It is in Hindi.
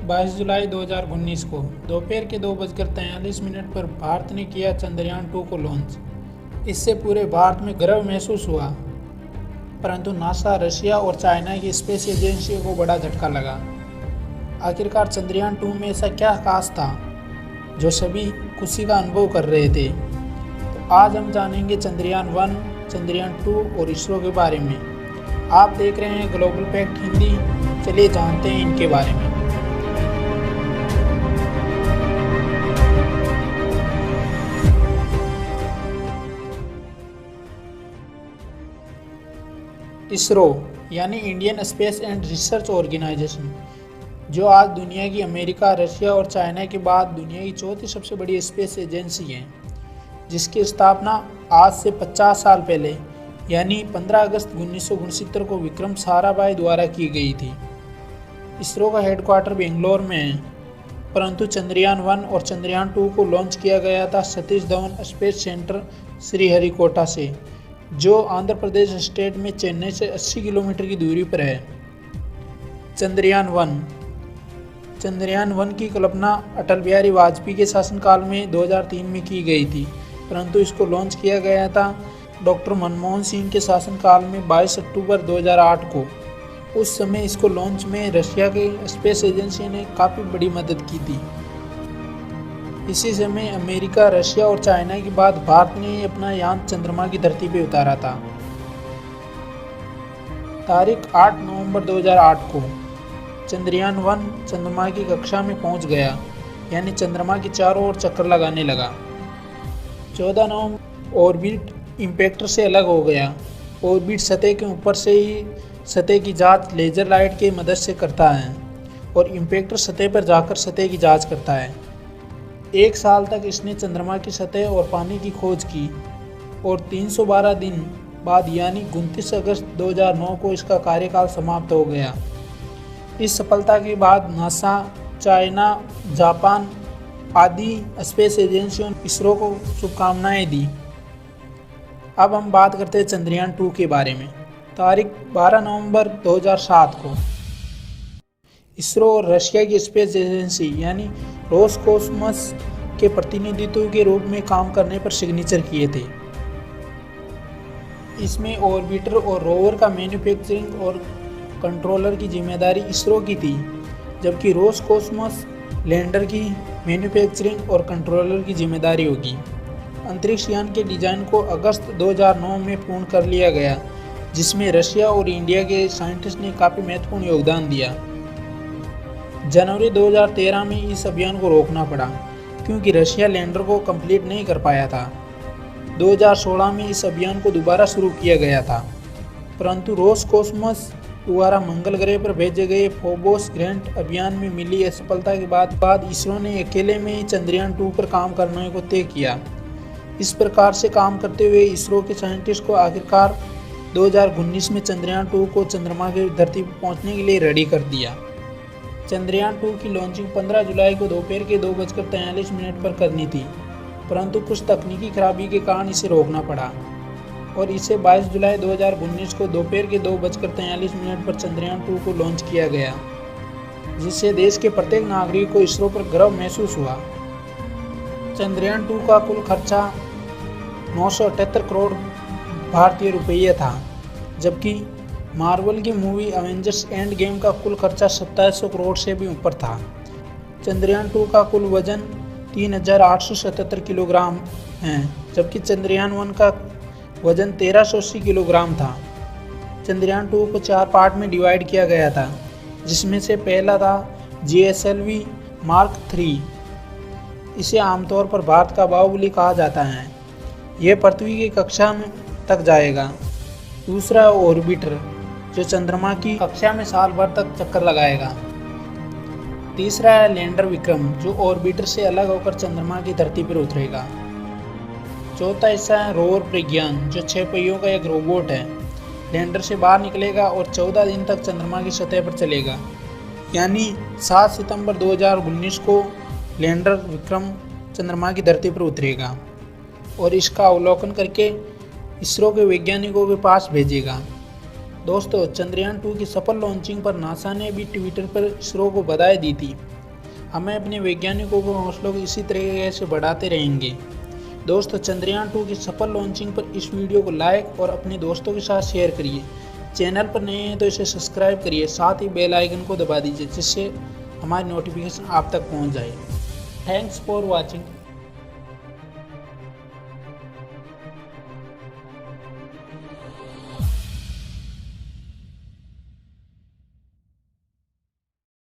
22 जुलाई 2019 को दोपहर के 2:43 पर भारत ने किया चंद्रयान 2 को लॉन्च। इससे पूरे भारत में गर्व महसूस हुआ, परंतु नासा, रशिया और चाइना की स्पेस एजेंसी को बड़ा झटका लगा। आखिरकार चंद्रयान 2 में ऐसा क्या खास था जो सभी खुशी का अनुभव कर रहे थे? तो आज हम जानेंगे चंद्रयान 1, चंद्रयान 2 और इसरो के बारे में। आप देख रहे हैं ग्लोबल फैक्ट हिंदी। चलिए जानते हैं इनके बारे में। इसरो यानी Indian Space and Research Organisation, जो आज दुनिया की अमेरिका, रशिया और चाइना के बाद दुनिया की चौथी सबसे बड़ी स्पेस एजेंसी है, जिसकी स्थापना आज से 50 साल पहले यानी 15 अगस्त 1969 को विक्रम साराभाई द्वारा की गई थी। इसरो का हेडक्वार्टर बेंगलोर में है, परंतु चंद्रयान 1 और चंद्रयान 2 को लॉन्च किया गया था सतीश धवन स्पेस सेंटर श्रीहरिकोटा से, जो आंध्र प्रदेश स्टेट में चेन्नई से 80 किलोमीटर की दूरी पर है। चंद्रयान 1 की कल्पना अटल बिहारी वाजपेयी के शासनकाल में 2003 में की गई थी, परंतु इसको लॉन्च किया गया था डॉक्टर मनमोहन सिंह के शासनकाल में 22 अक्टूबर 2008 को। उस समय इसको लॉन्च में रशिया के स्पेस एजेंसी ने काफ़ी बड़ी मदद की थी। इसी समय अमेरिका, रशिया और चाइना के बाद भारत ने अपना यान चंद्रमा की धरती पर उतारा था। तारीख 8 नवंबर 2008 को चंद्रयान 1 चंद्रमा की कक्षा में पहुंच गया, यानी चंद्रमा के चारों ओर चक्कर लगाने लगा। 14 नवंबर ऑर्बिट इम्पैक्टर से अलग हो गया। ऑर्बिट सतह के ऊपर से ही सतह की जांच लेजर लाइट की मदद से करता है और इम्पैक्टर सतह पर जाकर सतह की जांच करता है। 1 साल तक इसने चंद्रमा की सतह और पानी की खोज की और 312 दिन बाद यानी 29 अगस्त 2009 को इसका कार्यकाल समाप्त हो गया। इस सफलता के बाद नासा, चाइना, जापान आदि स्पेस एजेंसियों ने इसरो को शुभकामनाएं दी। अब हम बात करते हैं चंद्रयान 2 के बारे में। तारीख 12 नवंबर 2007 को इसरो और रशिया की स्पेस एजेंसी यानी रोसकोसमोस के प्रतिनिधित्व के रूप में काम करने पर सिग्नेचर किए थे। इसमें ऑर्बिटर और रोवर का मैन्युफैक्चरिंग और कंट्रोलर की जिम्मेदारी इसरो की थी, जबकि रोसकोसमोस लैंडर की मैन्युफैक्चरिंग और कंट्रोलर की जिम्मेदारी होगी। अंतरिक्ष यान के डिजाइन को अगस्त 2009 में पूर्ण कर लिया गया, जिसमें रशिया और इंडिया के साइंटिस्ट ने काफ़ी महत्वपूर्ण योगदान दिया। जनवरी 2013 में इस अभियान को रोकना पड़ा क्योंकि रशिया लैंडर को कंप्लीट नहीं कर पाया था। 2016 में इस अभियान को दोबारा शुरू किया गया था, परंतु रोसकोसमोस द्वारा मंगल ग्रह पर भेजे गए फोबोस ग्रैंड अभियान में मिली असफलता के बाद इसरो ने अकेले में ही चंद्रयान 2 पर काम करने को तय किया। इस प्रकार से काम करते हुए इसरो के साइंटिस्ट को आखिरकार 2019 में चंद्रयान 2 को चंद्रमा की धरती पर पहुंचने के लिए रेडी कर दिया। चंद्रयान 2 की लॉन्चिंग 15 जुलाई को दोपहर के 2:43 पर करनी थी, परंतु कुछ तकनीकी खराबी के कारण इसे रोकना पड़ा और इसे 22 जुलाई 2019 को दोपहर के 2:43 पर चंद्रयान 2 को लॉन्च किया गया, जिससे देश के प्रत्येक नागरिक को इसरो पर गर्व महसूस हुआ। चंद्रयान 2 का कुल खर्चा 978 करोड़ भारतीय रुपये था, जबकि मार्वल की मूवी एवेंजर्स एंड गेम का कुल खर्चा 2700 करोड़ से भी ऊपर था। चंद्रयान 2 का कुल वजन 3877 किलोग्राम है, जबकि चंद्रयान 1 का वजन 1380 किलोग्राम था। चंद्रयान 2 को 4 पार्ट में डिवाइड किया गया था, जिसमें से पहला था GSLV मार्क 3। इसे आमतौर पर भारत का बाहुबली कहा जाता है। यह पृथ्वी की कक्षा में तक जाएगा। दूसरा ऑर्बिटर, जो चंद्रमा की कक्षा में साल भर तक चक्कर लगाएगा। तीसरा है लैंडर विक्रम, जो ऑर्बिटर से अलग होकर चंद्रमा की धरती पर उतरेगा। चौथा हिस्सा है रोवर प्रज्ञान, जो 6 पहियों का एक रोबोट है। लैंडर से बाहर निकलेगा और 14 दिन तक चंद्रमा की सतह पर चलेगा, यानी 7 सितंबर 2019 को लैंडर विक्रम चंद्रमा की धरती पर उतरेगा और इसका अवलोकन करके इसरो के वैज्ञानिकों के पास भेजेगा। दोस्तों, चंद्रयान 2 की सफल लॉन्चिंग पर नासा ने भी ट्विटर पर इसरो को बधाई दी थी। हमें अपने वैज्ञानिकों को हौसलों को इसी तरीके से बढ़ाते रहेंगे। दोस्तों, चंद्रयान 2 की सफल लॉन्चिंग पर इस वीडियो को लाइक और अपने दोस्तों के साथ शेयर करिए। चैनल पर नए हैं तो इसे सब्सक्राइब करिए, साथ ही बेल आइकन को दबा दीजिए जिससे हमारी नोटिफिकेशन आप तक पहुंच जाए। Thanks for watching.